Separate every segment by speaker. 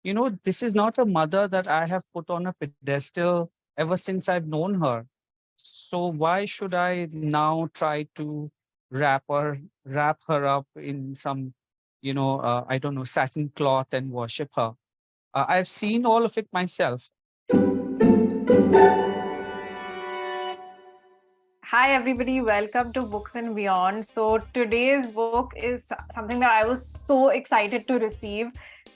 Speaker 1: This is not a mother that I have put on a pedestal ever since I've known her. So why should I now try to wrap her up in some, I don't know, satin cloth and worship her? I've seen all of it myself.
Speaker 2: Hi, everybody. Welcome to Books and Beyond. So, today's book is something that I was so excited to receive.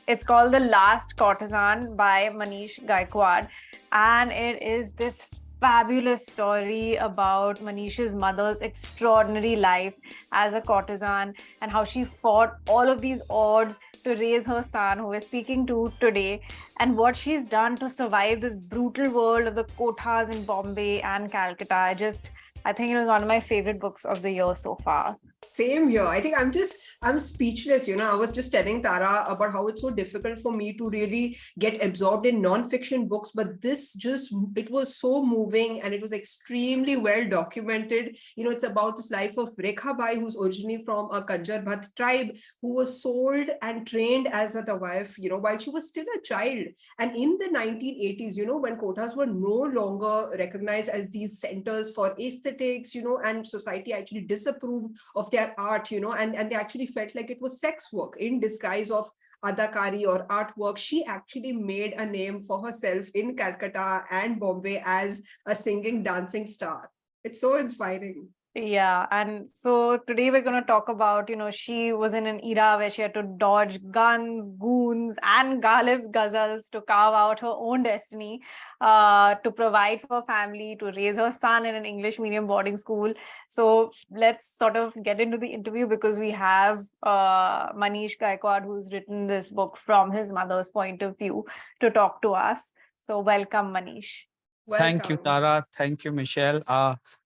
Speaker 2: It's called The Last Courtesan by Manish Gaekwad. And it is this fabulous story about Manish's mother's extraordinary life as a courtesan and how she fought all of these odds to raise her son, who we're speaking to today, and what she's done to survive this brutal world of the kothas in Bombay and Calcutta. I think it was one of my favorite books of the year so far.
Speaker 3: Same here. I think I'm speechless. I was just telling Tara about how it's so difficult for me to really get absorbed in non-fiction books, but it was so moving and it was extremely well documented. It's about this life of Rekhabai, who's originally from a Kanjar Bhat tribe, who was sold and trained as a tawaif, while she was still a child. And in the 1980s, when quotas were no longer recognized as these centers for aesthetics, and society actually disapproved of their art, and they actually felt like it was sex work in disguise of adakari or artwork. She actually made a name for herself in Calcutta and Bombay as a singing, dancing star. It's so inspiring.
Speaker 2: Yeah, and so today we're going to talk about, she was in an era where she had to dodge guns, goons, and Ghalib's ghazals to carve out her own destiny, to provide for family, to raise her son in an English medium boarding school. So let's sort of get into the interview because we have Manish Gaekwad, who's written this book from his mother's point of view, to talk to us. So welcome, Manish.
Speaker 1: Thank you,
Speaker 3: Welcome.
Speaker 1: Tara. Thank you, Michelle.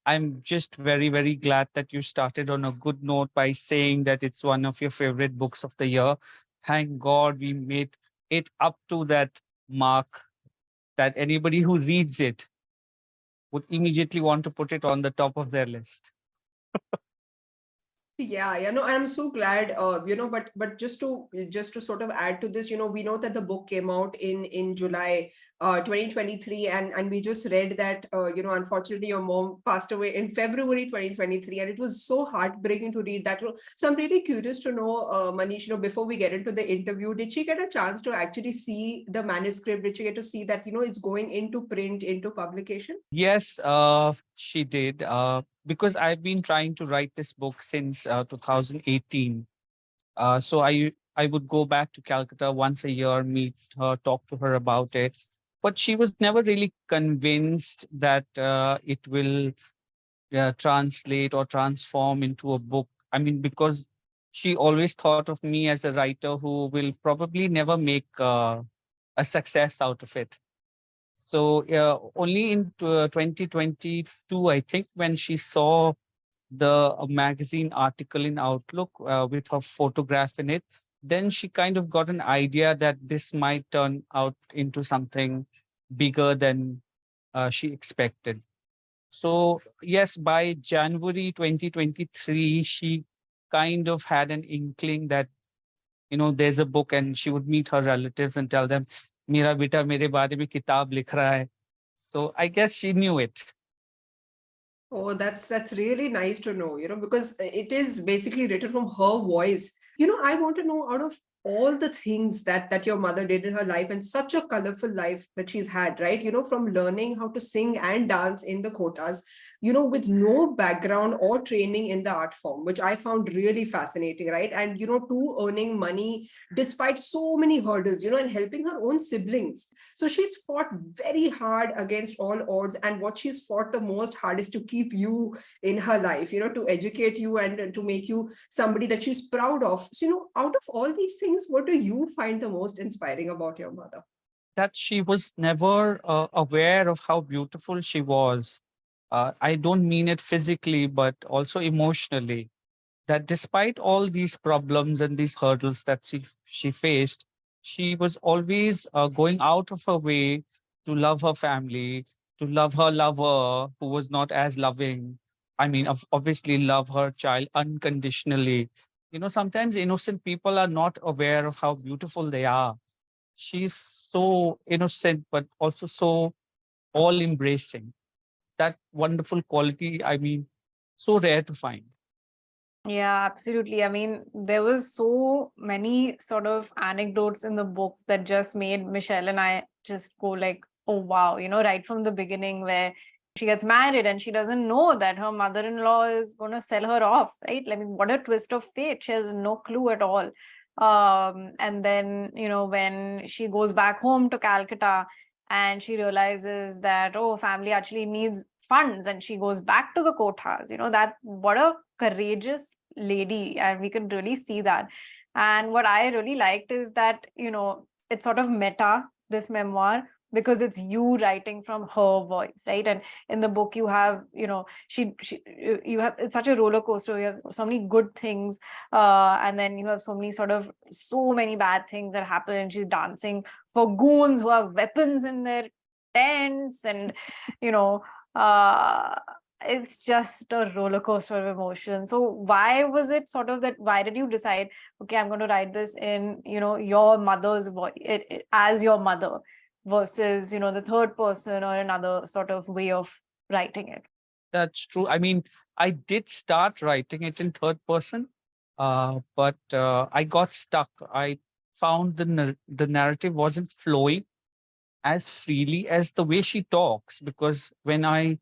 Speaker 1: I'm just very, very glad that you started on a good note by saying that it's one of your favorite books of the year. Thank God we made it up to that mark that anybody who reads it would immediately want to put it on the top of their list.
Speaker 3: Yeah, no, I'm so glad, but just to sort of add to this, we know that the book came out in July 2023, and we just read that unfortunately your mom passed away in February 2023, and it was so heartbreaking to read that. So I'm really curious to know, Manish, before we get into the interview, did she get a chance to actually see the manuscript? Did she get to see that it's going into print, into publication?
Speaker 1: Yes, she did. Because I've been trying to write this book since 2018. So I would go back to Calcutta once a year, meet her, talk to her about it. But she was never really convinced that it will translate or transform into a book. I mean, because she always thought of me as a writer who will probably never make a success out of it. So only in 2022, I think, when she saw the magazine article in Outlook with her photograph in it, then she kind of got an idea that this might turn out into something bigger than she expected. So yes, by January 2023, she kind of had an inkling that there's a book, and she would meet her relatives and tell them, "Mera beta mere baare mein kitab likh raha hai." So I guess she knew it.
Speaker 3: Oh, that's really nice to know, because it is basically written from her voice. I want to know, out of all the things that your mother did in her life, and such a colorful life that she's had, right? From learning how to sing and dance in the quotas, with no background or training in the art form, which I found really fascinating, right? And to earning money despite so many hurdles, and helping her own siblings. So she's fought very hard against all odds. And what she's fought the most hard is to keep you in her life, to educate you and to make you somebody that she's proud of. So, out of all these things, what do you find the most inspiring about your mother?
Speaker 1: That she was never aware of how beautiful she was. I don't mean it physically, but also emotionally. That despite all these problems and these hurdles that she faced, she was always going out of her way to love her family, to love her lover who was not as loving. I mean, obviously, love her child unconditionally. Sometimes innocent people are not aware of how beautiful they are. she's so innocent, but also so all embracing. That wonderful quality, I mean, so rare to find.
Speaker 2: Yeah, absolutely. I mean, there was so many sort of anecdotes in the book that just made Michelle and I just go like, oh wow, right from the beginning where she gets married and she doesn't know that her mother-in-law is going to sell her off, right? I mean, what a twist of fate. She has no clue at all. And then, when she goes back home to Calcutta and she realizes that, oh, family actually needs funds, and she goes back to the courthouse, that what a courageous lady, and we can really see that. And what I really liked is that it's sort of meta, this memoir, because it's you writing from her voice, right? And in the book you have, she you have, it's such a roller coaster. You have so many good things, and then you have so many bad things that happen, and she's dancing for goons who have weapons in their tents, and you know uh it's just a roller coaster of emotion. So why was it sort of that, why did you decide, okay, I'm going to write this in your mother's voice, as your mother, versus the third person or another sort of way of writing it?
Speaker 1: That's true. I mean, I did start writing it in third person, but I got stuck. I found the narrative wasn't flowing as freely as the way she talks, because when I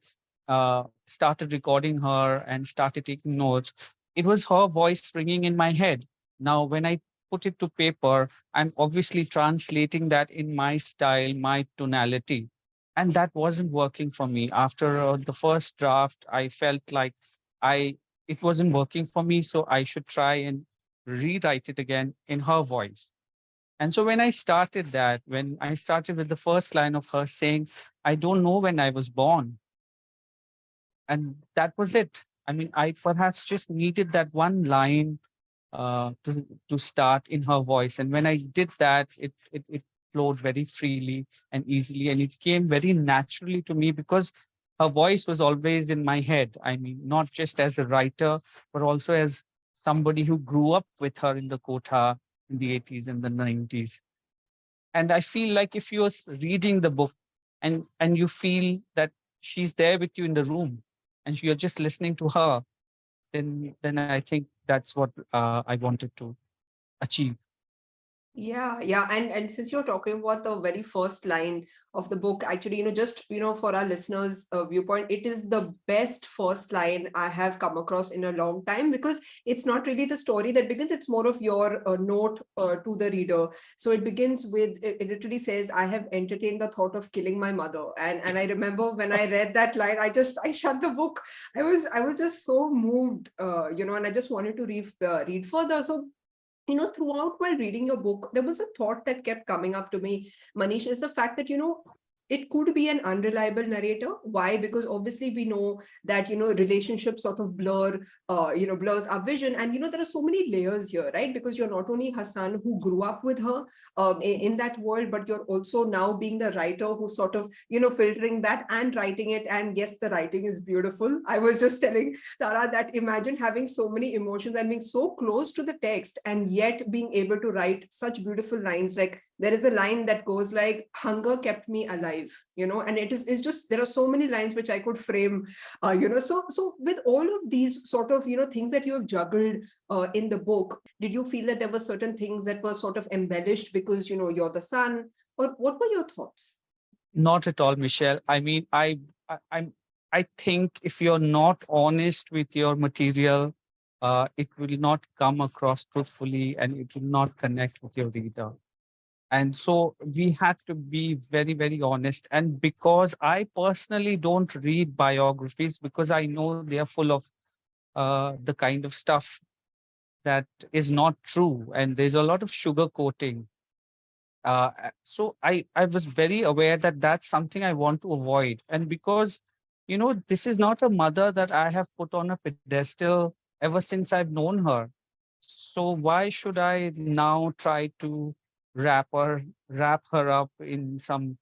Speaker 1: started recording her and started taking notes, it was her voice ringing in my head. Now, when I put it to paper, I'm obviously translating that in my style, my tonality. And that wasn't working for me. After the first draft, I felt like I it wasn't working for me, so I should try and rewrite it again in her voice. And so when I started with the first line of her saying, I don't know when I was born, and that was it. I mean, I perhaps just needed that one line to start in her voice, and when I did that, it flowed very freely and easily, and it came very naturally to me because her voice was always in my head. I mean, not just as a writer, but also as somebody who grew up with her in the Kotha in the 80s and the 90s. And I feel like if you're reading the book and you feel that she's there with you in the room and you're just listening to her, then I think that's what I wanted to achieve.
Speaker 3: Yeah, yeah. And since you're talking about the very first line of the book, actually, just, for our listeners' viewpoint, it is the best first line I have come across in a long time, because it's not really the story that begins, it's more of your note to the reader. So it begins with, it literally says, I have entertained the thought of killing my mother. And I remember when I read that line, I shut the book. I was just so moved, and I just wanted to read further. So throughout while reading your book, there was a thought that kept coming up to me, Manish, is the fact that, it could be an unreliable narrator. Why? Because obviously we know that, relationships sort of blurs our vision. And, there are so many layers here, right? Because you're not only Hassan, who grew up with her in that world, but you're also now being the writer who sort of, filtering that and writing it. And yes, the writing is beautiful. I was just telling Tara that imagine having so many emotions and being so close to the text and yet being able to write such beautiful lines. Like there is a line that goes like, hunger kept me alive, and it's just, there are so many lines which I could frame, so with all of these sort of, things that you have juggled in the book, did you feel that there were certain things that were sort of embellished because, you're the son, or what were your thoughts?
Speaker 1: Not at all, Michelle. I mean, I think if you're not honest with your material, it will not come across truthfully and it will not connect with your reader. And so we have to be very, very honest. And because I personally don't read biographies, because I know they are full of the kind of stuff that is not true. And there's a lot of sugar coating. So I was very aware that that's something I want to avoid. And because, this is not a mother that I have put on a pedestal ever since I've known her. So why should I now try to wrap her up in some,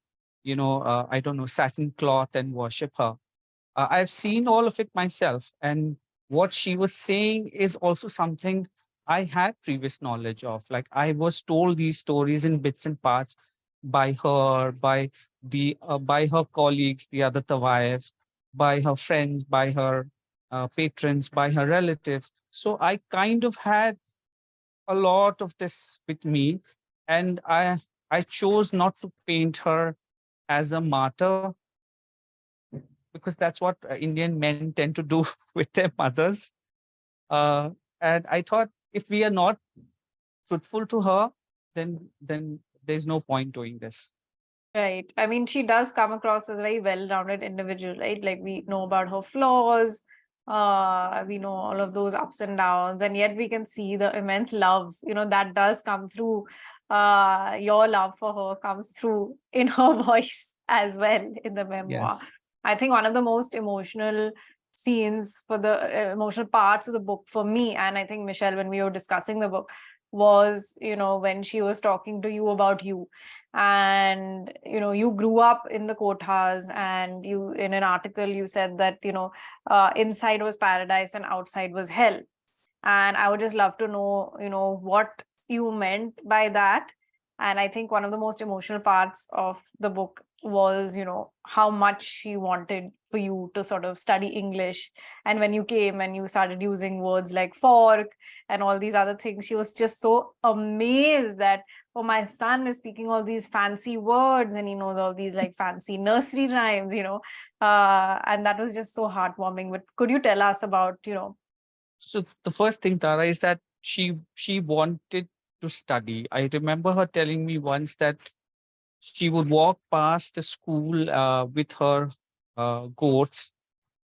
Speaker 1: I don't know, satin cloth and worship her? I've seen all of it myself, and what she was saying is also something I had previous knowledge of. Like I was told these stories in bits and parts, by her, by her colleagues, the other tawaifs, by her friends, by her patrons, by her relatives. So I kind of had a lot of this with me, and I chose not to paint her as a martyr, because that's what Indian men tend to do with their mothers. Uh, and I thought, if we are not truthful to her, then there's no point doing this.
Speaker 2: Right. I mean, she does come across as a very well-rounded individual, right? Like we know about her flaws, we know all of those ups and downs, and yet we can see the immense love, that does come through. Your love for her comes through in her voice as well in the memoir.
Speaker 1: Yes.
Speaker 2: I think one of the most emotional scenes for the emotional parts of the book for me, and I think Michelle, when we were discussing the book, was, when she was talking to you about you, and you grew up in the kothas, and you, in an article, you said that inside was paradise and outside was hell. And I would just love to know what you meant by that. And I think one of the most emotional parts of the book was how much she wanted for you to sort of study English. And when you came and you started using words like fork and all these other things, she was just so amazed that, oh, my son is speaking all these fancy words and he knows all these like fancy nursery rhymes, and that was just so heartwarming. But could you tell us about
Speaker 1: So the first thing, Tara, is that she wanted to study. I remember her telling me once that she would walk past the school with her goats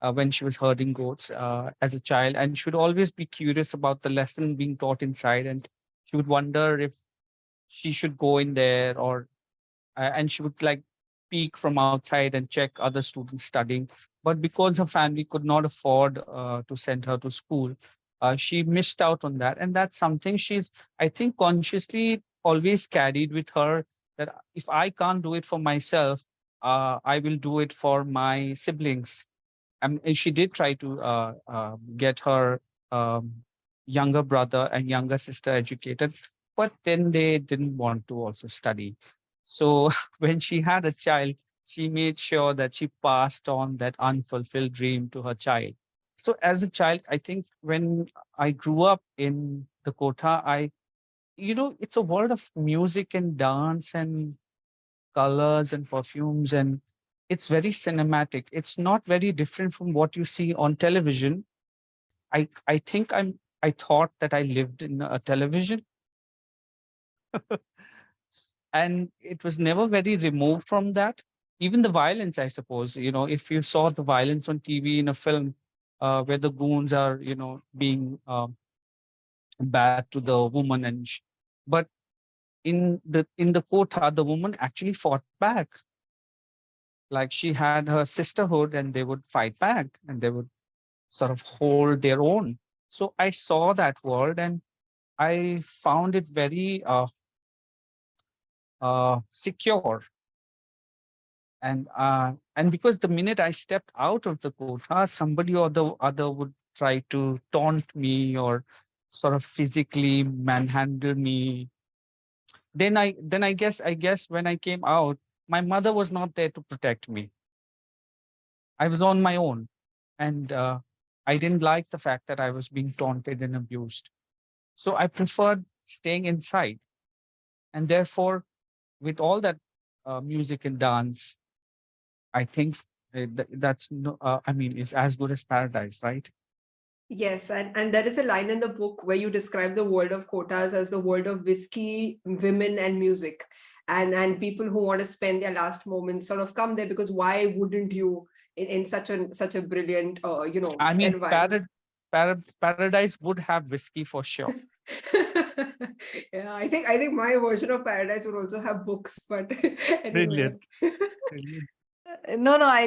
Speaker 1: when she was herding goats as a child, and she would always be curious about the lesson being taught inside, and she would wonder if she should go in there, or and she would like peek from outside and check other students studying. But because her family could not afford to send her to school, she missed out on that. And that's something she's, I think, consciously always carried with her, that if I can't do it for myself, I will do it for my siblings. And she did try to get her younger brother and younger sister educated, but then they didn't want to also study. So when she had a child, she made sure that she passed on that unfulfilled dream to her child. So as a child, I think when I grew up in the Kota, it's a world of music and dance and colors and perfumes, and it's very cinematic. It's not very different from what you see on television. I think I thought that I lived in a television, and it was never very removed from that. Even the violence, I suppose, if you saw the violence on TV in a film, where the goons are, being bad to the woman, but in the Kotha, the woman actually fought back. Like, she had her sisterhood, and they would fight back, and they would sort of hold their own. So I saw that world, and I found it very secure. And because the minute I stepped out of the quota, somebody or the other would try to taunt me, or sort of physically manhandle me. Then I guess when I came out, my mother was not there to protect me. I was on my own, and I didn't like the fact that I was being taunted and abused. So I preferred staying inside, and therefore, with all that music and dance, I think that's no, I mean, it's as good as paradise, right?
Speaker 3: Yes, and there is a line in the book where you describe the world of quotas as the world of whiskey, women, and music. And people who want to spend their last moments sort of come there, because why wouldn't you in such a brilliant
Speaker 1: I mean,
Speaker 3: environment?
Speaker 1: paradise would have whiskey for sure.
Speaker 3: Yeah, I think my version of paradise would also have books, but anyway.
Speaker 1: Brilliant. Brilliant.
Speaker 2: No, I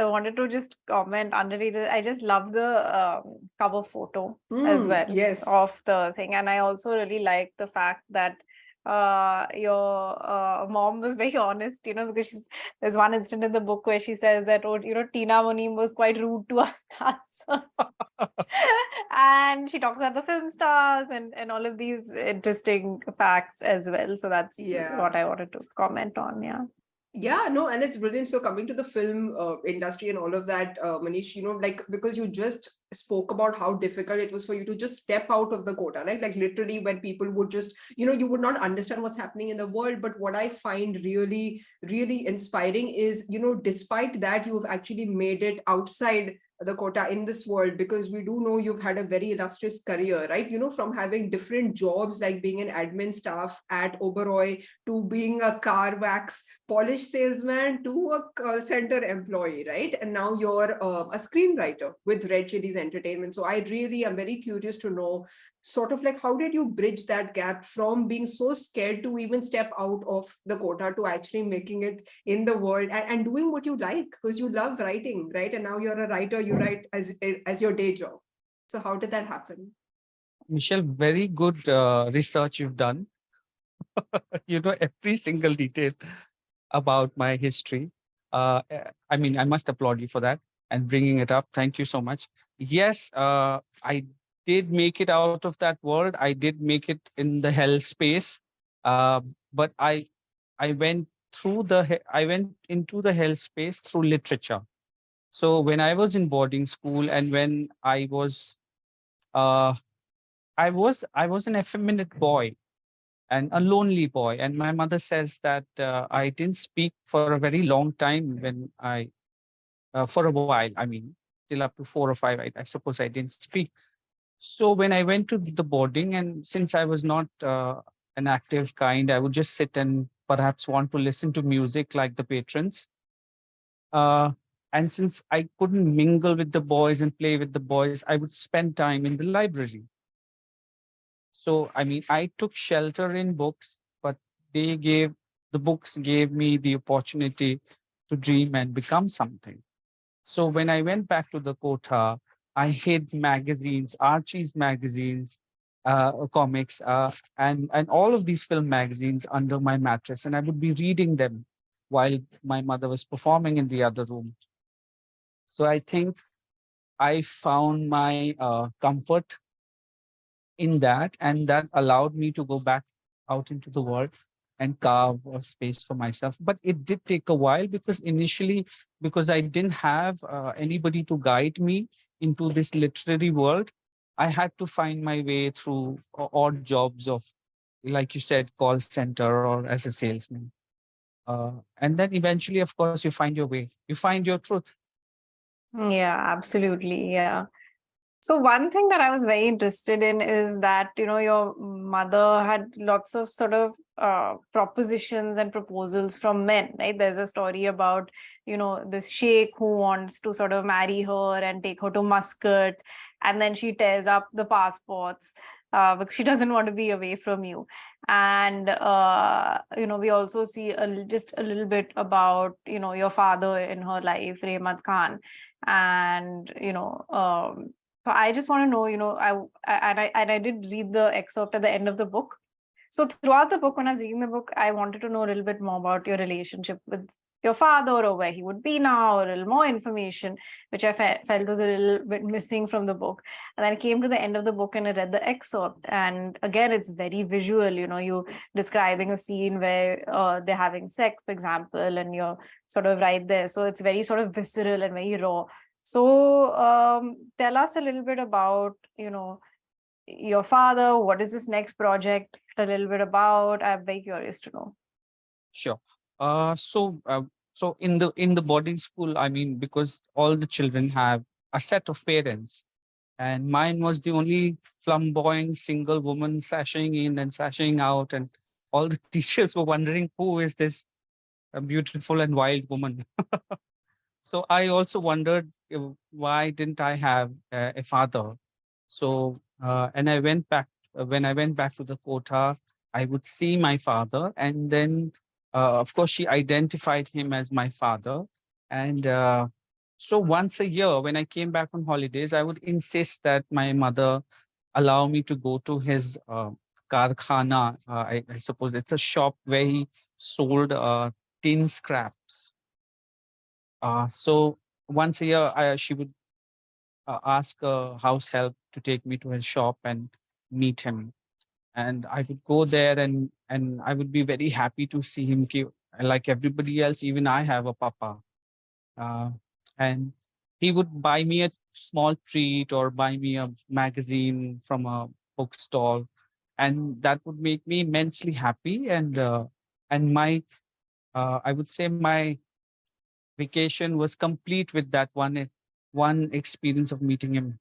Speaker 2: wanted to just comment underneath it. I just love the cover photo as well
Speaker 3: Yes.
Speaker 2: of the thing. And I also really like the fact that your mom was very honest, because there's one incident in the book where she says that, oh, Tina Monim was quite rude to us dancers. And she talks about the film stars and all of these interesting facts as well. So that's what I wanted to comment on. Yeah.
Speaker 3: Yeah, no, and it's brilliant. So coming to the film industry and all of that, Manish, like because you just spoke about how difficult it was for you to just step out of the quota, right? Like literally when people would just, you would not understand what's happening in the world. But what I find really, really inspiring is, despite that, you've actually made it outside the quota in this world, because we do know you've had a very illustrious career, right? From having different jobs like being an admin staff at Oberoi to being a car wax polish salesman to a call center employee, right? And now you're a screenwriter with Red Chillies Entertainment. So I really am very curious to know sort of like, how did you bridge that gap from being so scared to even step out of the quota to actually making it in the world and doing what you like, because you love writing, right? And now you're a writer, you write as your day job. So how did that happen?
Speaker 1: Michelle, very good research you've done. You know every single detail about my history. I mean, I must applaud you for that and bringing it up. Thank you so much. Yes, I did make it out of that world. I did make it in the hell space, but I went I went into the hell space through literature. So when I was in boarding school and when uh, I was an effeminate boy and a lonely boy. And my mother says that I didn't speak for a very long time for a while, I mean, till up to 4 or 5, I suppose I didn't speak. So when I went to the boarding, and since I was not an active kind, I would just sit and perhaps want to listen to music like the patrons. Uh, and since I couldn't mingle with the boys and play with the boys, I would spend time in the library. So, I mean, I took shelter in books, but they gave the books gave me the opportunity to dream and become something. So when I went back to the quota, I hid magazines, Archie's magazines, comics, and all of these film magazines under my mattress, and I would be reading them while my mother was performing in the other room. So I think I found my comfort in that, and that allowed me to go back out into the world and carve a space for myself. But it did take a while, because initially, because I didn't have anybody to guide me into this literary world, I had to find my way through odd jobs of, like you said, call center or as a salesman. And then eventually, of course, you find your way, you find your truth.
Speaker 2: Yeah, absolutely. Yeah. So one thing that I was very interested in is that, your mother had lots of sort of propositions and proposals from men, right? There's a story about, this sheikh who wants to sort of marry her and take her to Muscat, and then she tears up the passports because she doesn't want to be away from you. And, we also see just a little bit about, your father in her life, Rehmat Khan. And, so I just want to know, I did read the excerpt at the end of the book. So throughout the book, when I was reading the book, I wanted to know a little bit more about your relationship with your father, or where he would be now, or a little more information, which I felt was a little bit missing from the book. And then I came to the end of the book and I read the excerpt. And again, it's very visual, you describing a scene where they're having sex, for example, and you're sort of right there. So it's very sort of visceral and very raw. So tell us a little bit about, your father. What is this next project a little bit about? I'm very curious to know.
Speaker 1: Sure. So in the boarding school, I mean, because all the children have a set of parents, and mine was the only flamboyant single woman sashaying in and sashaying out, and all the teachers were wondering, who is this beautiful and wild woman? So I also wondered, why didn't I have a father? So and I went back when I went back to the quota, I would see my father, and then of course she identified him as my father, and so once a year when I came back on holidays, I would insist that my mother allow me to go to his karkhana. I suppose it's a shop where he sold tin scraps. So once a year, she would ask house help to take me to his shop and meet him. And I would go there, and I would be very happy to see him. Like everybody else, even I have a papa. Uh, and he would buy me a small treat or buy me a magazine from a bookstall, and that would make me immensely happy. And my I would say my vacation was complete with that one experience of meeting him.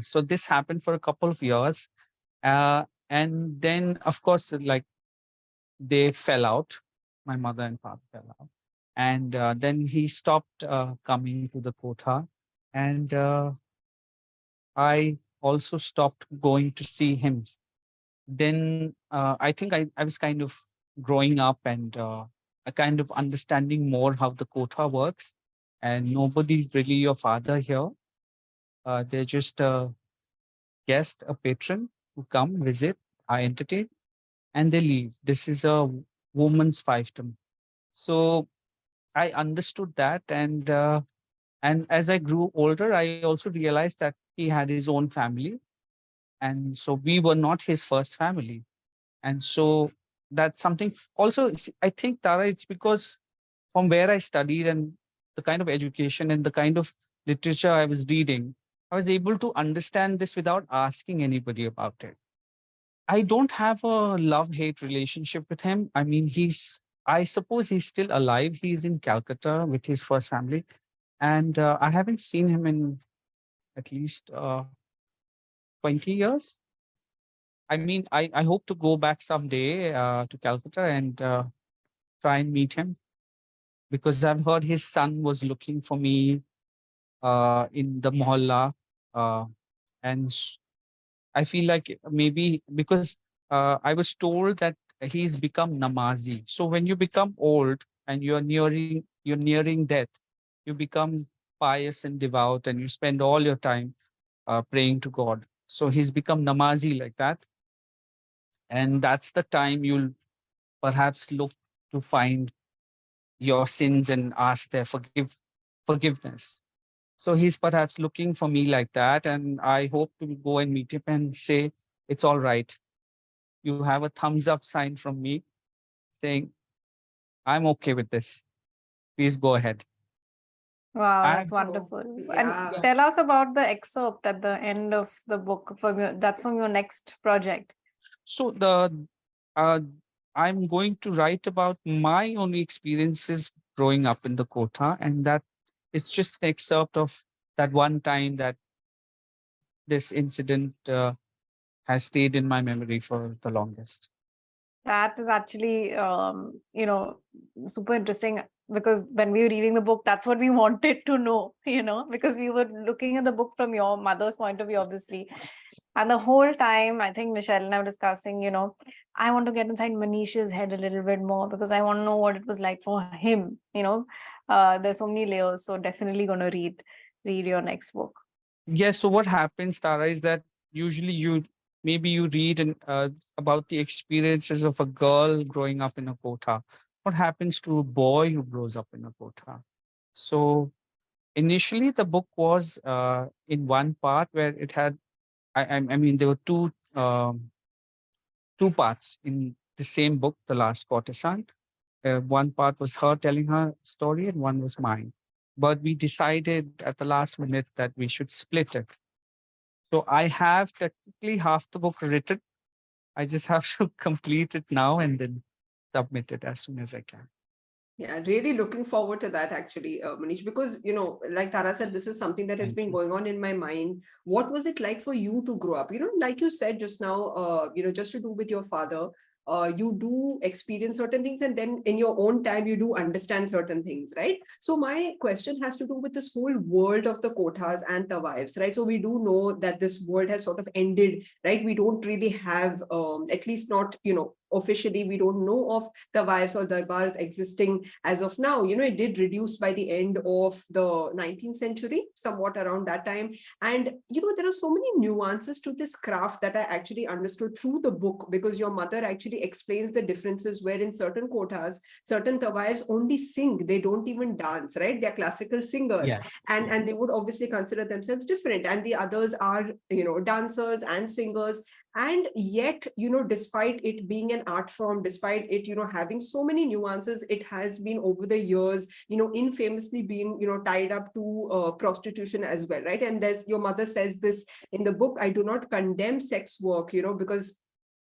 Speaker 1: So this happened for a couple of years, and then of course, like, they fell out. My mother and father fell out, and then he stopped coming to the kotha, and I also stopped going to see him. Then I think I was kind of growing up, and a kind of understanding more how the kotha works. And nobody's really your father here. They're just a guest, a patron who come, visit, I entertain, and they leave. This is a woman's fiefdom. So I understood that, and as I grew older, I also realized that he had his own family, and so we were not his first family. And so that's something. Also, I think, Tara, it's because from where I studied and the kind of education and the kind of literature I was reading, I was able to understand this without asking anybody about it. I don't have a love-hate relationship with him. I mean, I suppose he's still alive. He's in Calcutta with his first family. And I haven't seen him in at least 20 years. I mean, I hope to go back someday to Calcutta and try and meet him, because I've heard his son was looking for me in the mohalla. Uh, and I feel like maybe because I was told that he's become namazi. So when you become old and you're nearing death, you become pious and devout, and you spend all your time praying to God. So he's become namazi like that, and that's the time you'll perhaps look to find your sins and ask their forgiveness. So he's perhaps looking for me like that, and I hope to go and meet him and say, "It's all right. You have a thumbs up sign from me saying, I'm okay with this. Please go ahead."
Speaker 2: Wow,
Speaker 1: And
Speaker 2: that's
Speaker 3: Oh,
Speaker 2: wonderful. And
Speaker 3: yeah.
Speaker 2: tell us about the excerpt at the end of the book that's from your next project.
Speaker 1: so uh, I'm going to write about my only experiences growing up in the Kotha, and that is just an excerpt of that one time that this incident has stayed in my memory for the longest.
Speaker 2: That is actually, super interesting, because when we were reading the book, that's what we wanted to know, because we were looking at the book from your mother's point of view, obviously. And the whole time, I think Michelle and I were discussing, I want to get inside Manish's head a little bit more, because I want to know what it was like for him, there's so many layers. So definitely going to read your next book.
Speaker 1: Yes. So what happens, Tara, is that usually you read about the experiences of a girl growing up in a kotha. What happens to a boy who grows up in a kotha? So initially, the book was in one part where it had. I mean, there were two parts in the same book, The Last Courtesan. One part was her telling her story, and one was mine. But we decided at the last minute that we should split it. So I have technically half the book written. I just have to complete it now and then submit it as soon as I can.
Speaker 3: Yeah, really looking forward to that actually, Manish, because, like Tara said, this is something that has
Speaker 1: Thank
Speaker 3: been
Speaker 1: you.
Speaker 3: going on in my mind. What was it like for you to grow up? Like you said just now, just to do with your father, you do experience certain things, and then in your own time, you do understand certain things, right? So my question has to do with this whole world of the kothas and tawaifs, right? So we do know that this world has sort of ended, right? We don't really have, at least not, officially we don't know of tawaifs or darbars existing as of now. It did reduce by the end of the 19th century, somewhat around that time. And there are so many nuances to this craft that I actually understood through the book, because your mother actually explains the differences where in certain quotas, certain tawaifs only sing, they don't even dance, right? They're classical singers,
Speaker 1: Yeah.
Speaker 3: and they would obviously consider themselves different, and the others are dancers and singers. And yet, despite it being an art form, despite it having so many nuances, it has been over the years infamously been tied up to prostitution as well, right? And there's, your mother says this in the book, I do not condemn sex work, because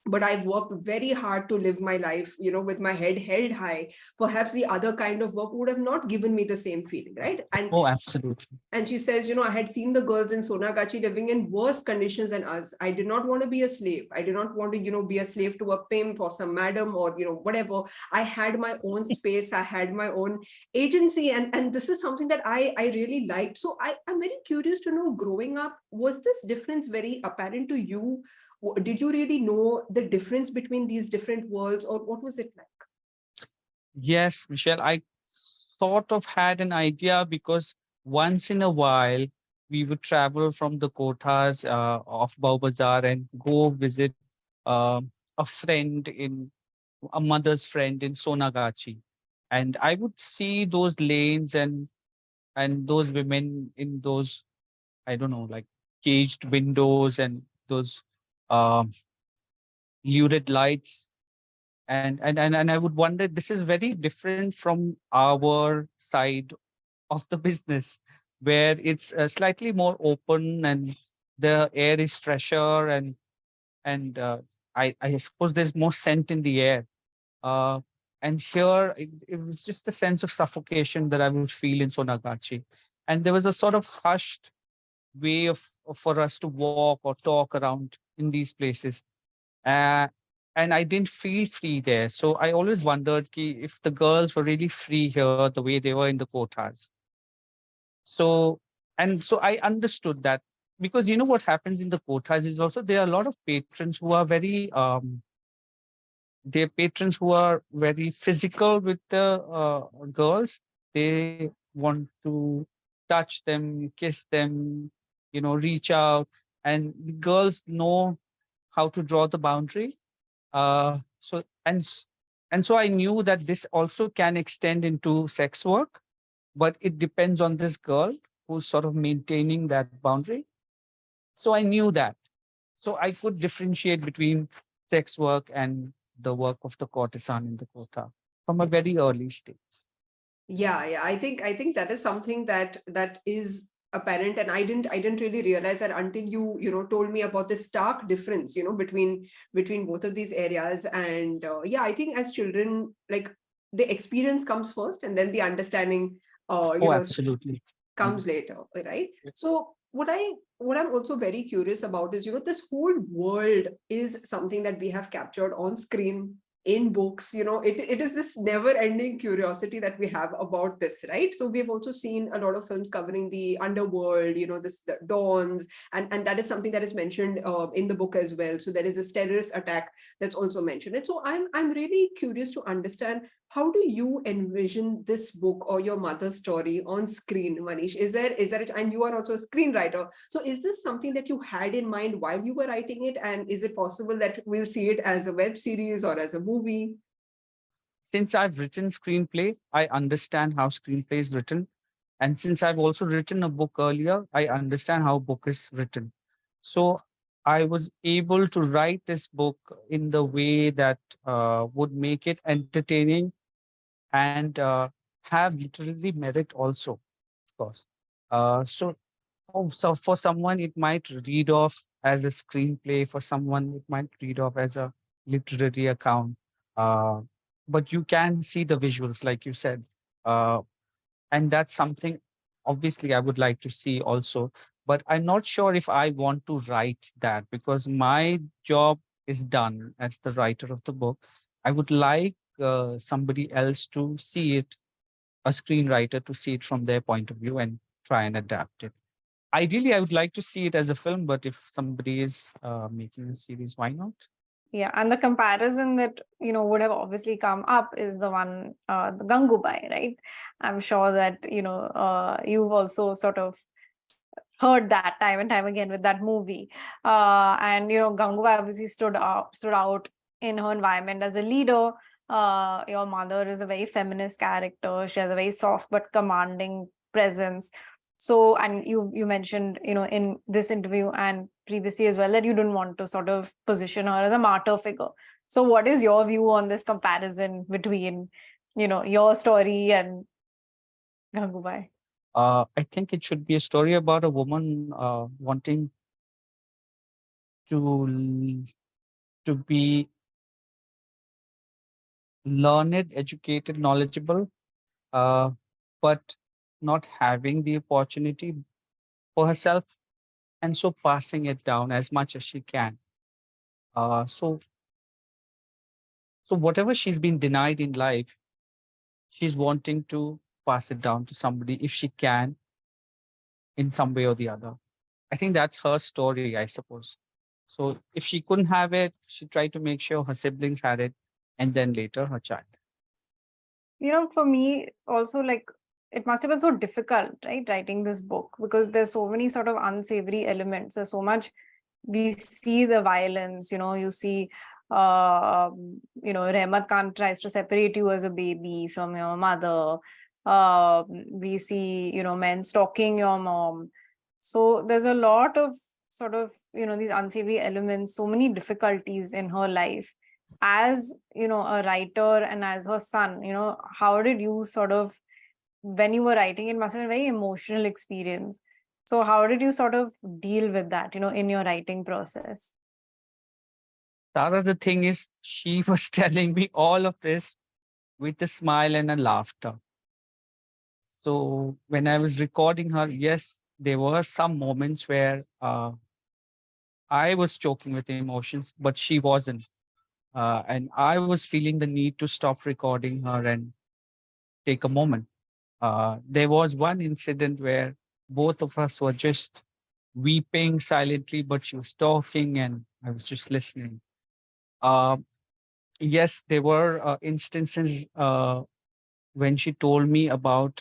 Speaker 3: but I've worked very hard to live my life, with my head held high. Perhaps the other kind of work would have not given me the same feeling, right?
Speaker 1: Oh, absolutely.
Speaker 3: And she says, I had seen the girls in Sonagachi living in worse conditions than us. I did not want to be a slave. I did not want to, be a slave to a pimp or some madam or, whatever. I had my own space. I had my own agency. And this is something that I really liked. So I'm very curious to know, growing up, was this difference very apparent to you? Did you really know the difference between these different worlds, or what was it like?
Speaker 1: Yes, Michelle, I sort of had an idea because once in a while we would travel from the kotas of Baobazar and go visit a friend in a mother's friend in Sonagachi. And I would see those lanes and those women in those, I don't know, like caged windows and those um lurid lights. And I would wonder, this is very different from our side of the business, where it's slightly more open and the air is fresher and I suppose there's more scent in the air. Uh, and here it was just a sense of suffocation that I would feel in Sonagachi. And there was a sort of hushed way of for us to walk or talk around in these places. Uh, and I didn't feel free there. So I always wondered if the girls were really free here the way they were in the kotas. So, and so I understood that, because what happens in the kotas is also there are a lot of patrons who are very they're patrons who are very physical with the girls. They want to touch them, kiss them, reach out, and the girls know how to draw the boundary. So I knew that this also can extend into sex work, but it depends on this girl who's sort of maintaining that boundary. So I knew that. So I could differentiate between sex work and the work of the courtesan in the kota from a very early stage.
Speaker 3: Yeah, I think that is something that is apparent, and I didn't really realize that until you told me about this stark difference between both of these areas. And yeah, I think as children, like, the experience comes first, and then the understanding
Speaker 1: Oh, absolutely.
Speaker 3: comes later, right? So what I'm also very curious about is, this whole world is something that we have captured on screen, in books. It is this never ending curiosity that we have about this, right? So we've also seen a lot of films covering the underworld, the dawns, and that is something that is mentioned in the book as well. So there is this terrorist attack that's also mentioned. And so I'm really curious to understand, how do you envision this book or your mother's story on screen, Manish? And you are also a screenwriter. So is this something that you had in mind while you were writing it? And is it possible that we'll see it as a web series or as a movie?
Speaker 1: Since I've written screenplay, I understand how screenplay is written. And since I've also written a book earlier, I understand how a book is written. So I was able to write this book in the way that would make it entertaining and have literary merit also, of course. So for someone, it might read off as a screenplay. For someone, it might read off as a literary account. Uh, but you can see the visuals, like you said. Uh, and that's something, obviously, I would like to see also. But I'm not sure if I want to write that, because my job is done as the writer of the book. I would like somebody else to see it, a screenwriter to see it from their point of view and try and adapt it. Ideally, I would like to see it as a film, but if somebody is making a series, why not?
Speaker 2: Yeah, and the comparison that would have obviously come up is the one, the Gangubai, right? I'm sure that you've also sort of heard that time and time again with that movie. And Gangubai obviously stood out in her environment as a leader. Your mother is a very feminist character. She has a very soft but commanding presence. So, and you mentioned, in this interview and previously as well, that you didn't want to sort of position her as a martyr figure. So, what is your view on this comparison between, your story and Gangubai?
Speaker 1: I think it should be a story about a woman wanting to to be learned, educated, knowledgeable, uh, but not having the opportunity for herself, and so passing it down as much as she can. So whatever she's been denied in life, she's wanting to pass it down to somebody if she can, in some way or the other. I think that's her story, I suppose. So if she couldn't have it, she tried to make sure her siblings had it, and then later her child.
Speaker 2: For me also, like, it must have been so difficult, right, writing this book, because there's so many sort of unsavory elements. There's so much. We see the violence, you see, Rehmat Khan tries to separate you as a baby from your mother. We see, men stalking your mom. So there's a lot of sort of, these unsavory elements, so many difficulties in her life. As, a writer and as her son, how did you sort of, when you were writing, it must have been a very emotional experience. So how did you sort of deal with that, in your writing process?
Speaker 1: Tara, the thing is, she was telling me all of this with a smile and a laughter. So when I was recording her, yes, there were some moments where I was choking with emotions, but she wasn't. And I was feeling the need to stop recording her and take a moment. There was one incident where both of us were just weeping silently, but she was talking and I was just listening. Uh, yes, there were instances when she told me about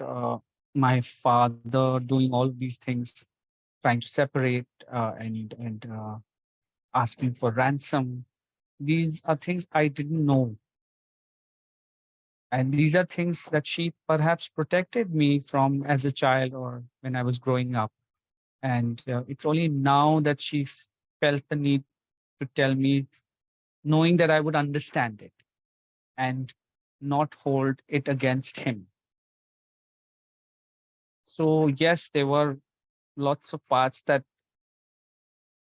Speaker 1: my father doing all of these things, trying to separate and asking for ransom. These are things I didn't know, and these are things that she perhaps protected me from as a child or when I was growing up. And it's only now that she felt the need to tell me, knowing that I would understand it and not hold it against him. So, yes, there were lots of parts that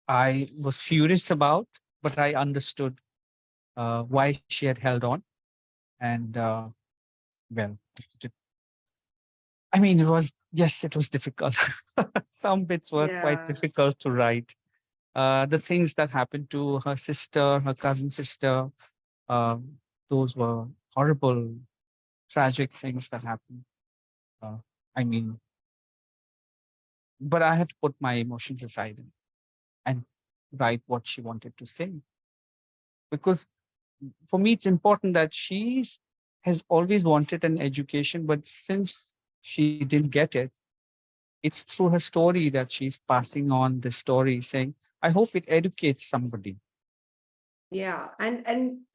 Speaker 1: I was furious about, but I understood why she had held on. And well, it- I mean, it was, yes, it was difficult. Some bits were quite
Speaker 3: Yeah.
Speaker 1: difficult to write. The things that happened to her sister, her cousin sister, those were horrible, tragic things that happened. Uh, I mean, but I had to put my emotions aside and write what she wanted to say. Because for me, it's important that has always wanted an education, but since she didn't get it, it's through her story that she's passing on the story, saying, I hope it educates somebody.
Speaker 3: Yeah, and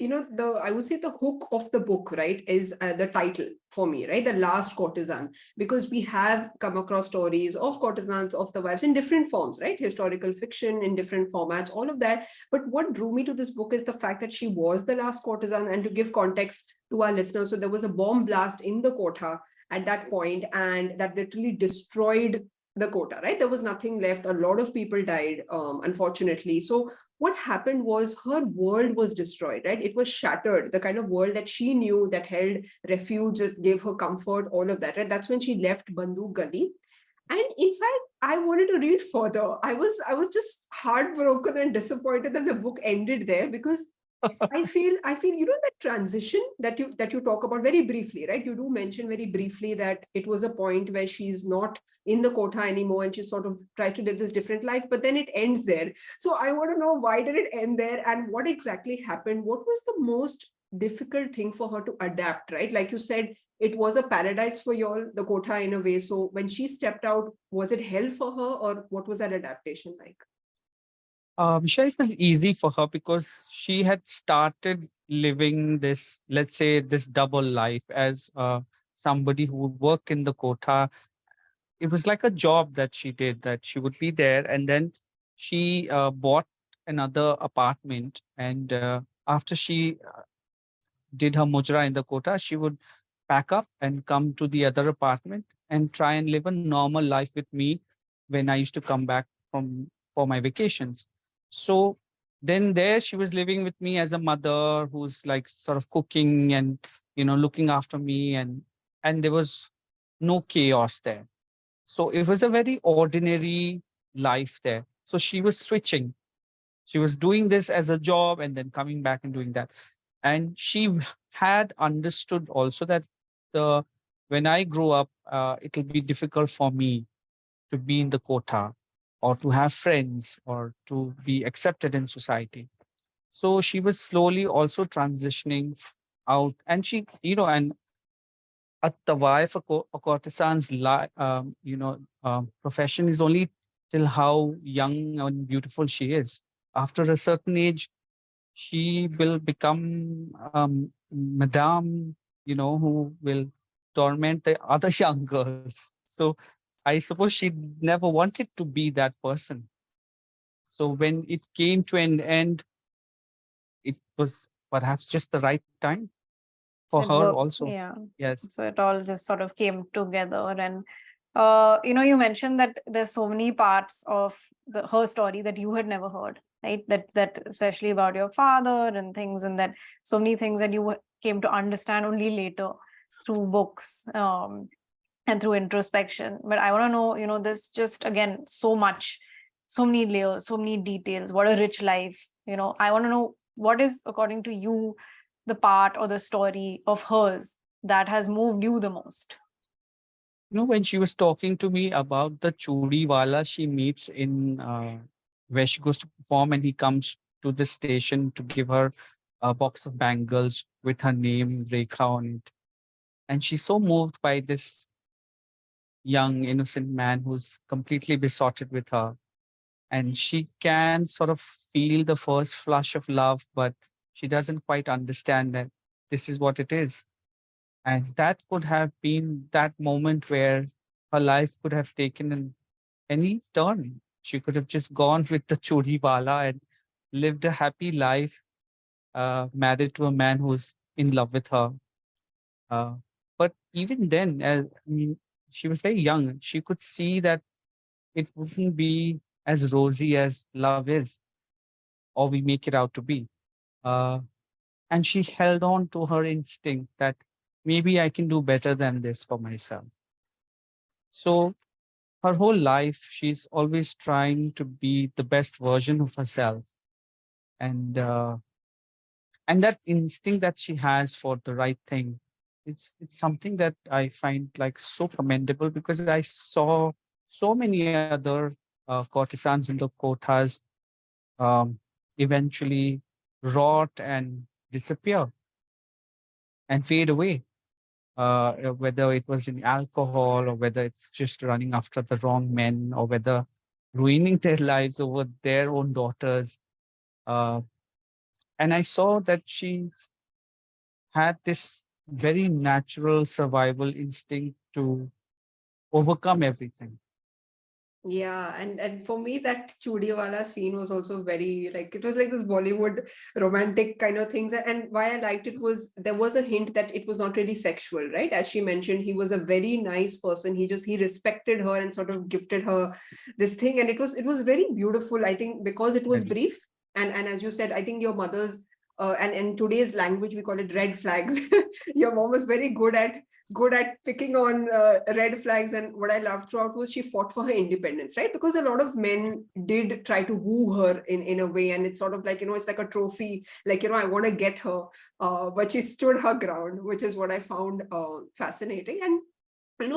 Speaker 3: the I would say the hook of the book, right, is the title for me, right, the Last Courtesan, because we have come across stories of courtesans, of the wives in different forms, right, historical fiction in different formats, all of that. But what drew me to this book is the fact that she was the last courtesan, and to give context to our listeners, so there was a bomb blast in the Kotha at that point, and that literally destroyed the Kota, right? There was nothing left. A lot of people died, unfortunately. So what happened was her world was destroyed, right? It was shattered. The kind of world that she knew, that held refuge, that gave her comfort, all of that, right? That's when she left Bandhu Gali. And in fact, I wanted to read further. I was just heartbroken and disappointed that the book ended there, because I feel, that transition that you talk about very briefly, right? You do mention very briefly that it was a point where she's not in the kotha anymore and she sort of tries to live this different life, but then it ends there. So I want to know, why did it end there and what exactly happened? What was the most difficult thing for her to adapt, right? Like you said, it was a paradise for y'all, the kotha, in a way. So when she stepped out, was it hell for her, or what was that adaptation like?
Speaker 1: Sure, it was easy for her because she had started living this, let's say, this double life as somebody who would work in the quota. It was like a job that she did, that she would be there, and then she bought another apartment. And after she did her mujra in the quota, she would pack up and come to the other apartment and try and live a normal life with me when I used to come back from for my vacations. So then there she was living with me as a mother who's like sort of cooking and looking after me, and there was no chaos there. So it was a very ordinary life there. So she was switching. She was doing this as a job and then coming back and doing that. And she had understood also that the when I grow up, it'll be difficult for me to be in the quota or to have friends or to be accepted in society. So she was slowly also transitioning out, and and a tawaif, a courtesan's profession is only till how young and beautiful she is. After a certain age, she will become madame, who will torment the other young girls. So I suppose she never wanted to be that person. So when it came to an end, it was perhaps just the right time for
Speaker 2: It
Speaker 1: her
Speaker 2: worked.
Speaker 1: also.
Speaker 2: Yeah.
Speaker 1: Yes.
Speaker 2: So it all just sort of came together. And you mentioned that there's so many parts of her story that you had never heard, right? That especially about your father and things, and that so many things that you came to understand only later through books, and through introspection. But I want to know, this just again so much, so many layers, so many details. What a rich life. I want to know, what is, according to you, the part or the story of hers that has moved you the most?
Speaker 1: When she was talking to me about the chudi wala she meets in where she goes to perform, and he comes to the station to give her a box of bangles with her name Rekha on it. And she's so moved by this young, innocent man who's completely besotted with her. And she can sort of feel the first flush of love, but she doesn't quite understand that this is what it is. And that could have been that moment where her life could have taken any turn. She could have just gone with the chodi wala and lived a happy life, married to a man who's in love with her. Uh, but even then, I mean, she was very young. She could see that it wouldn't be as rosy as love is, or we make it out to be. Uh, and she held on to her instinct that maybe I can do better than this for myself. So her whole life, she's always trying to be the best version of herself, and uh, and that instinct that she has for the right thing, it's something that I find like so commendable, because I saw so many other courtesans in the quotas um, eventually rot and disappear and fade away, whether it was in alcohol or whether it's just running after the wrong men or whether ruining their lives over their own daughters. Uh, and I saw that she had this very natural survival instinct to overcome everything.
Speaker 3: Yeah, and for me, that Chudiwala scene was also very, like, it was like this Bollywood romantic kind of things. And why I liked it was there was a hint that it was not really sexual, right? As she mentioned, he was a very nice person. He respected her and sort of gifted her this thing. And it was very beautiful, I think, because it was
Speaker 1: Very.
Speaker 3: brief. And as you said, I think your mother's and in today's language we call it red flags. Your mom was very good at good at picking on red flags. And what I loved throughout was she fought for her independence, right? Because a lot of men did try to woo her in a way, and it's sort of like, it's like a trophy, like, I want to get her, but she stood her ground, which is what I found fascinating. And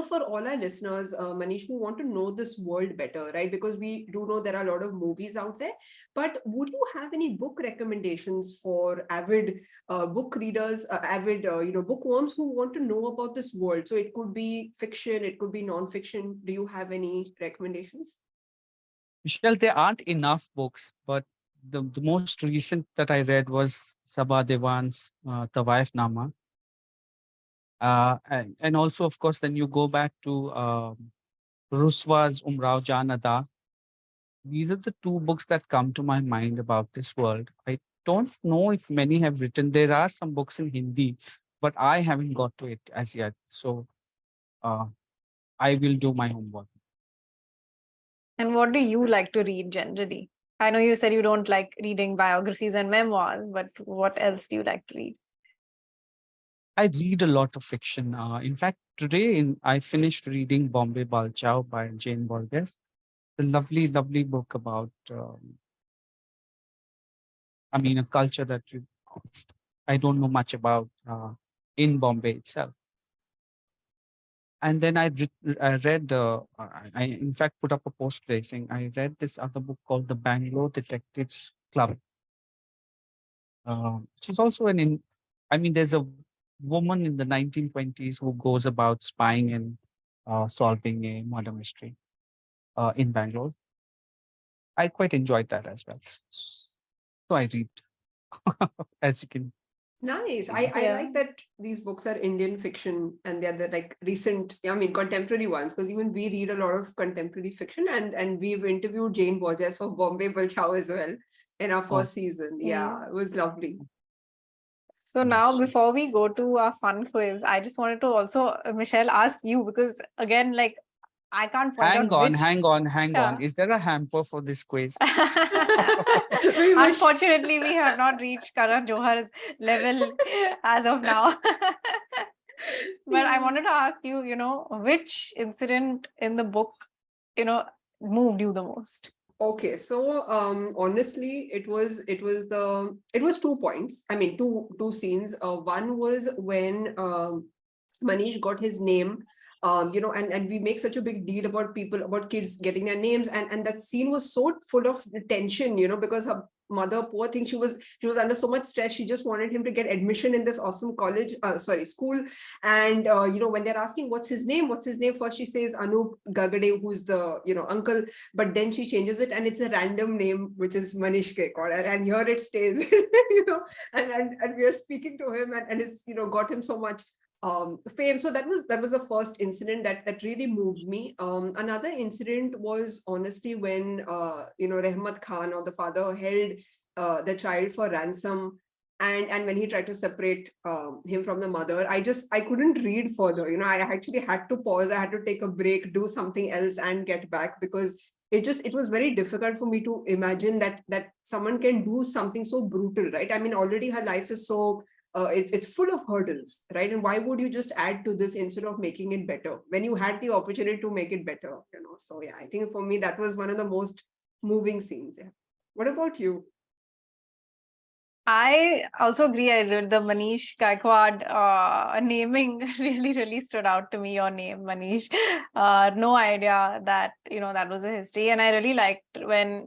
Speaker 3: for all our listeners, Manish, who want to know this world better, right? Because we do know there are a lot of movies out there, but would you have any book recommendations for avid book readers, avid, bookworms who want to know about this world? So it could be fiction, it could be non-fiction. Do you have any recommendations?
Speaker 1: Michelle, there aren't enough books, but the most recent that I read was Sabha Devan's Tawaif Nama. And also, of course, then you go back to Ruswa's Umrao Janada. These are the two books that come to my mind about this world. I don't know if many have written. There are some books in Hindi, but I haven't got to it as yet. So uh, I will do my homework.
Speaker 2: And what do you like to read generally? I know you said you don't like reading biographies and memoirs, but what else do you like to read?
Speaker 1: I read a lot of fiction. In fact, today I finished reading Bombay Balchao by Jane Borges. A lovely, lovely book about, a culture that I don't know much about in Bombay itself. And then I read, I in fact put up a post placing. I read this other book called The Bangalore Detectives Club, which is also there's a woman in the 1920s who goes about spying and solving a murder mystery in Bangalore. I quite enjoyed that as well. So I read, as you can.
Speaker 3: Nice. I
Speaker 2: Yeah.
Speaker 3: like that these books are Indian fiction and they're the like recent, contemporary ones, because even we read a lot of contemporary fiction, and we've interviewed Jane Borges for Bombay Balchao as well in our
Speaker 1: Oh,
Speaker 3: first season. Yeah, it was lovely.
Speaker 2: So now,
Speaker 1: yes.
Speaker 2: before we go to our fun quiz, I just wanted to also, Michelle, ask you, because again, like, I can't point out which.
Speaker 1: Hang on.
Speaker 2: Yeah.
Speaker 1: Is there a hamper for this quiz?
Speaker 3: We wish.
Speaker 2: Unfortunately, we have not reached Karan Johar's level as of now. But I wanted to ask you, which incident in the book, moved you the most?
Speaker 3: Okay, so honestly, it was 2 points. I mean, two scenes. One was when Manish got his name, and we make such a big deal about kids getting their names, and that scene was so full of tension, because her mother, poor thing, she was under so much stress. She just wanted him to get admission in this awesome school. And when they're asking what's his name, first she says Anup Gagade, who's the uncle, but then she changes it and it's a random name, which is Manish Gaekwad, and here it stays. And we are speaking to him, and it's got him so much fame. So that was the first incident that really moved me. Another incident was honestly when Rehmat Khan, or the father, held the child for ransom, and when he tried to separate him from the mother, I couldn't read further. I actually had to pause. I had to take a break, do something else, and get back, because it was very difficult for me to imagine that someone can do something so brutal, right? I mean, already her life is so it's full of hurdles, right? And why would you just add to this instead of making it better when you had the opportunity to make it better? So yeah, I think for me that was one of the most moving scenes. Yeah. What about you?
Speaker 2: I also agree. I read the Manish Gaekwad naming really, really stood out to me. Your name, Manish. No idea that that was a history, and I really liked when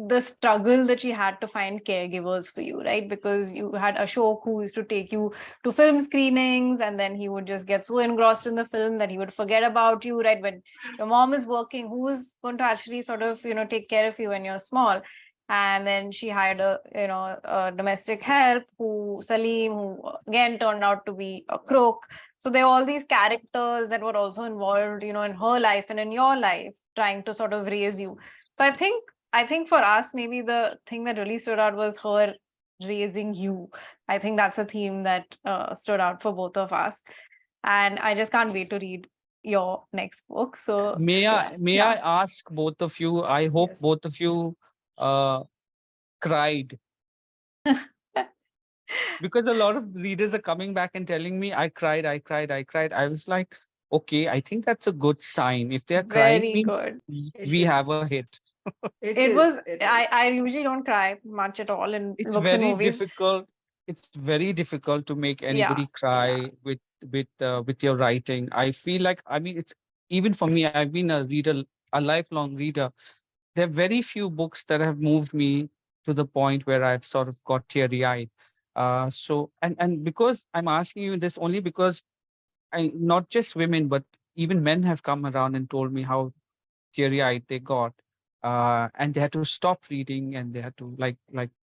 Speaker 2: the struggle that she had to find caregivers for you, right? Because you had Ashok who used to take you to film screenings, and then he would just get so engrossed in the film that he would forget about you, right? When your mom is working, who's going to actually sort of take care of you when you're small? And then she hired a domestic help, who Salim, who again turned out to be a crook. So there are all these characters that were also involved in her life and in your life, trying to sort of raise you. So I think for us, maybe the thing that really stood out was her raising you. I think that's a theme that stood out for both of us. And I just can't wait to read your next book. So
Speaker 1: May
Speaker 2: yeah.
Speaker 1: I ask both of you? I hope
Speaker 3: Yes.
Speaker 1: both of you cried. because a lot of readers are coming back and telling me, I cried, I cried, I cried. I was like, okay, I think that's a good sign. If they're crying,
Speaker 2: Very
Speaker 1: means
Speaker 2: good.
Speaker 3: It
Speaker 1: we have a
Speaker 3: is.
Speaker 1: hit.
Speaker 3: It
Speaker 2: It was,
Speaker 3: is. It
Speaker 2: I,
Speaker 3: is.
Speaker 2: I usually don't cry much at all in
Speaker 1: It's
Speaker 2: books and
Speaker 1: very
Speaker 2: movies.
Speaker 1: difficult. It's very difficult to make
Speaker 2: Yeah.
Speaker 1: anybody cry with your writing. I feel like, I mean, it's even for me. I've been a reader, a lifelong reader. There are very few books that have moved me to the point where I've sort of got teary eyed. And because I'm asking you this only because I not just women but even men have come around and told me how teary eyed they got, and they had to stop reading and they had to like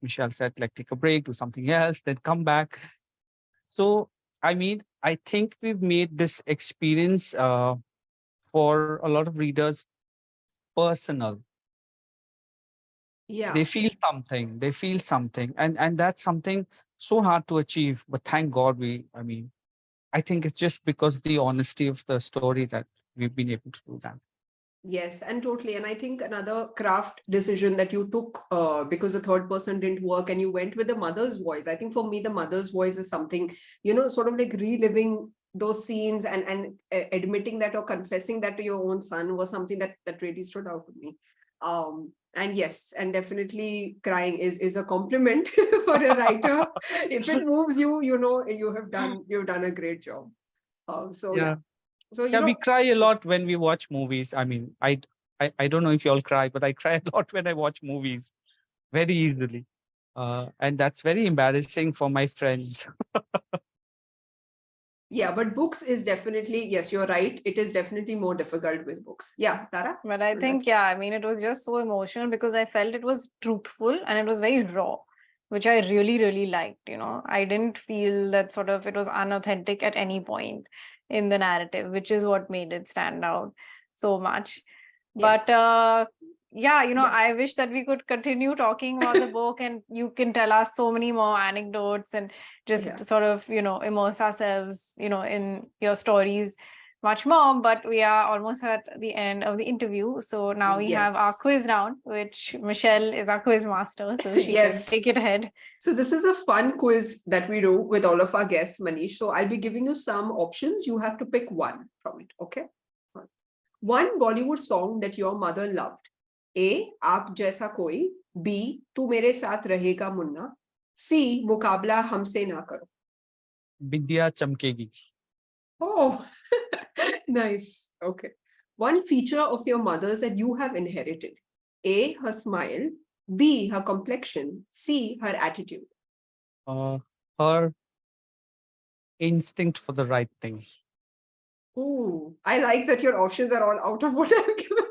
Speaker 1: Michelle said, like take a break, do something else, then come back. So I mean, I think we've made this experience for a lot of readers personal.
Speaker 3: Yeah.
Speaker 1: They feel something, they feel something, and that's something so hard to achieve, but thank god I mean, I think it's just because of the honesty of the story that we've been able to do that.
Speaker 3: Yes, and totally. And I think another craft decision that you took because the third person didn't work and you went with the mother's voice. I think for me, the mother's voice is something, sort of like reliving those scenes and admitting that or confessing that to your own son was something that really stood out to me. And yes, and definitely crying is a compliment for a writer. If it moves you, you've done a great job. So yeah.
Speaker 1: Yeah.
Speaker 3: So
Speaker 1: Yeah, we cry a lot when we watch movies. I mean, I don't know if you all cry, but I cry a lot when I watch movies very easily. And that's very embarrassing for my friends.
Speaker 3: yeah, but books is definitely, yes, you're right. It is definitely more difficult with books. Yeah, Tara?
Speaker 2: But I think, yeah, I mean, it was just so emotional because I felt it was truthful and it was very raw, which I really, really liked. I didn't feel that sort of it was unauthentic at any point in the narrative, which is what made it stand out so much. But
Speaker 3: Yes.
Speaker 2: yeah,
Speaker 3: Yeah.
Speaker 2: I wish that we could continue talking about the book and you can tell us so many more anecdotes and just
Speaker 3: Yeah.
Speaker 2: sort of, immerse ourselves, in your stories much more. But we are almost at the end of the interview. So now we have our
Speaker 3: Yes.
Speaker 2: quiz round, which Michelle is our quiz master. So she can
Speaker 3: Yes.
Speaker 2: take it ahead.
Speaker 3: So this is a fun quiz that we do with all of our guests, Manish. So I'll be giving you some options. You have to pick one from it. Okay. One Bollywood song that your mother loved. A. आप जैसा कोई. B. तू मेरे साथ रहेगा Munna. C. मुकाबला हमसे ना करो.
Speaker 1: Vidya chamkegi.
Speaker 3: Oh, nice. Okay. One feature of your mother's that you have inherited. A. Her smile. B. Her complexion. C. Her attitude.
Speaker 1: Her instinct for the right thing.
Speaker 3: Ooh, I like that your options are all out of what I've given.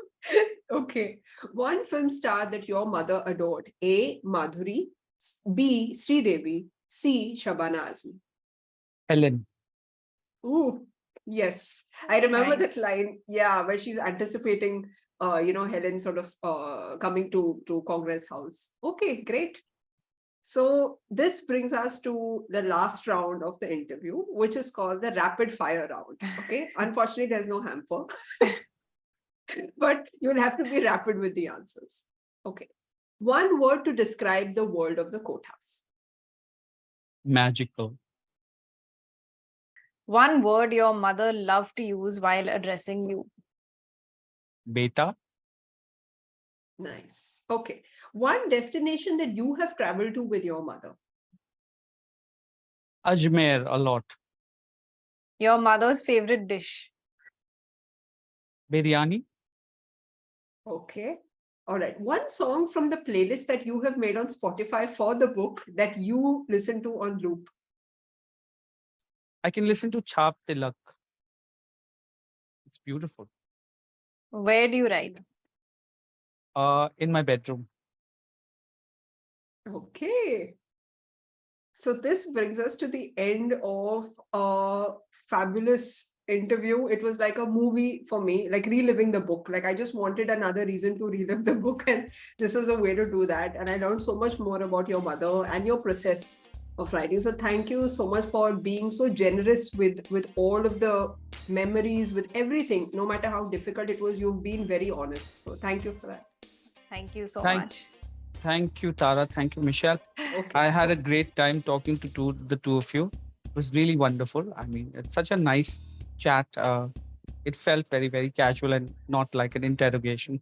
Speaker 3: Okay. One film star that your mother adored. A. Madhuri. B. Sridevi. C. Shabana Azmi.
Speaker 1: Helen.
Speaker 3: Ooh, yes. I remember
Speaker 2: Nice.
Speaker 3: that line. Yeah, where she's anticipating, Helen sort of coming to Congress House. Okay, great. So this brings us to the last round of the interview, which is called the rapid fire round. Okay. Unfortunately, there's no hamper, but you'll have to be rapid with the answers. Okay. One word to describe the world of the courthouse.
Speaker 1: Magical.
Speaker 2: One word your mother loved to use while addressing you.
Speaker 1: Beta.
Speaker 3: Nice. Okay. One destination that you have traveled to with your mother.
Speaker 1: Ajmer a lot.
Speaker 2: Your mother's favorite dish.
Speaker 1: Biryani.
Speaker 3: Okay. All right. One song from the playlist that you have made on Spotify for the book that you listen to on loop.
Speaker 1: I can listen to Chap Tilak. It's beautiful.
Speaker 2: Where do you write?
Speaker 1: In my bedroom.
Speaker 3: Okay. So this brings us to the end of a fabulous interview. It was like a movie for me, like reliving the book. Like I just wanted another reason to relive the book, and this was a way to do that. And I learned so much more about your mother and your process of writing. So thank you so much for being so generous with all of the memories, with everything. No matter how difficult it was, you've been very honest. So thank you for that.
Speaker 2: Thank you so
Speaker 1: Thank-
Speaker 2: much.
Speaker 1: Thank you, Tara. Thank you, Michelle.
Speaker 3: Okay.
Speaker 1: I had
Speaker 3: so-
Speaker 1: a great time talking to the two of you. It was really wonderful. I mean, it's such a nice chat. It felt very, very casual and not like an interrogation.